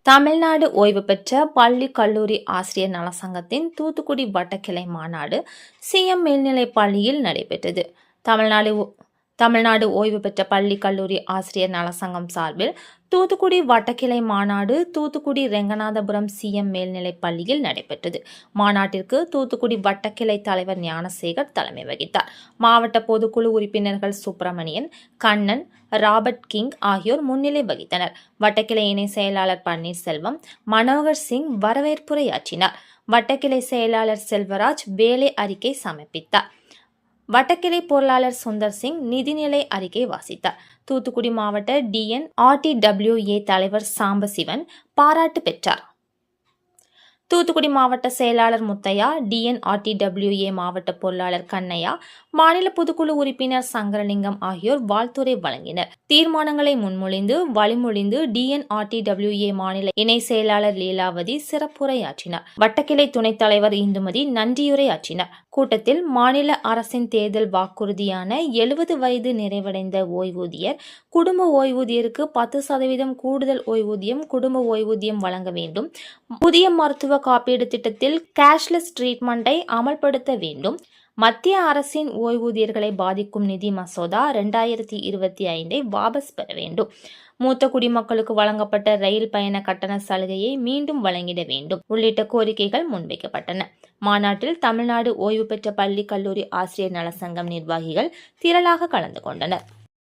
தமிழ்நாடு ஓய்வு பெற்ற பள்ளி கல்லூரி ஆசிரியர் நலசங்கத்தின் தூத்துக்குடி வட்டக்கிளை மாநாடு சிஎம் மேல்நிலைப் பள்ளியில் நடைபெற்றது. தமிழ்நாடு ஓய்வு பெற்ற பள்ளி கல்லூரி ஆசிரியர் நலசங்கம் சார்பில் தூத்துக்குடி வட்டக்கிளை மாநாடு தூத்துக்குடி ரெங்கநாதபுரம் சிஎம் மேல்நிலைப் பள்ளியில் நடைபெற்றது. மாநாட்டிற்கு தூத்துக்குடி வட்டக்கிளை தலைவர் ஞானசேகர் தலைமை வகித்தார். மாவட்ட பொதுக்குழு உறுப்பினர்கள் சுப்பிரமணியன், கண்ணன், ராபர்ட் கிங் ஆகியோர் முன்னிலை வகித்தனர். வட்டக்கிளை இணை செயலாளர் பன்னீர்செல்வம், மனோகர் சிங் வரவேற்புரையாற்றினார். வட்டக்கிளை செயலாளர் செல்வராஜ் வேலை அறிக்கை சமர்ப்பித்தார். வட்டக்கிளை பொருளாளர் சுந்தர் சிங் நிதிநிலை அறிக்கை வாசித்தார். தூத்துக்குடி மாவட்ட DNRTWA தலைவர் சாம்பசிவன் பாராட்டு பெற்றார். தூத்துக்குடி மாவட்ட செயலாளர் முத்தையா, DNRTWA மாவட்ட பொருளாளர் கண்ணையா, மாநில பொதுக்குழு உறுப்பினர் சங்கரலிங்கம் ஆகியோர் வாழ்த்துரை வழங்கினர். தீர்மானங்களை முன்மொழிந்து வழிமொழிந்து DNRTWA மாநில இணை செயலாளர் லீலாவதி சிறப்புரையாற்றினார். வட்டக்கிளை துணைத் தலைவர் இந்துமதி நன்றியுரையாற்றினார். கூட்டத்தில் மாநில அரசின் தேர்தல் வாக்குறுதியான 70 வயது நிறைவடைந்த ஓய்வூதியர், குடும்ப ஓய்வூதியருக்கு 10% கூடுதல் ஓய்வூதியம், குடும்ப ஓய்வூதியம் வழங்க வேண்டும், புதிய மருத்துவ காப்பீடு திட்டத்தில் கேஷ்லெஸ் ட்ரீட்மெண்டை அமல்படுத்த வேண்டும், மத்திய அரசின் ஓய்வூதியர்களை பாதிக்கும் நிதி மசோதா 2025 வாபஸ் பெற வேண்டும், மூத்த குடிமக்களுக்கு வழங்கப்பட்ட ரயில் பயண கட்டண சலுகையை மீண்டும் வழங்கிட வேண்டும் உள்ளிட்ட கோரிக்கைகள் முன்வைக்கப்பட்டன. மாநாட்டில் தமிழ்நாடு ஓய்வு பெற்ற பள்ளி கல்லூரி ஆசிரியர் நலசங்கம் நிர்வாகிகள் திரளாக கலந்து கொண்டனர்.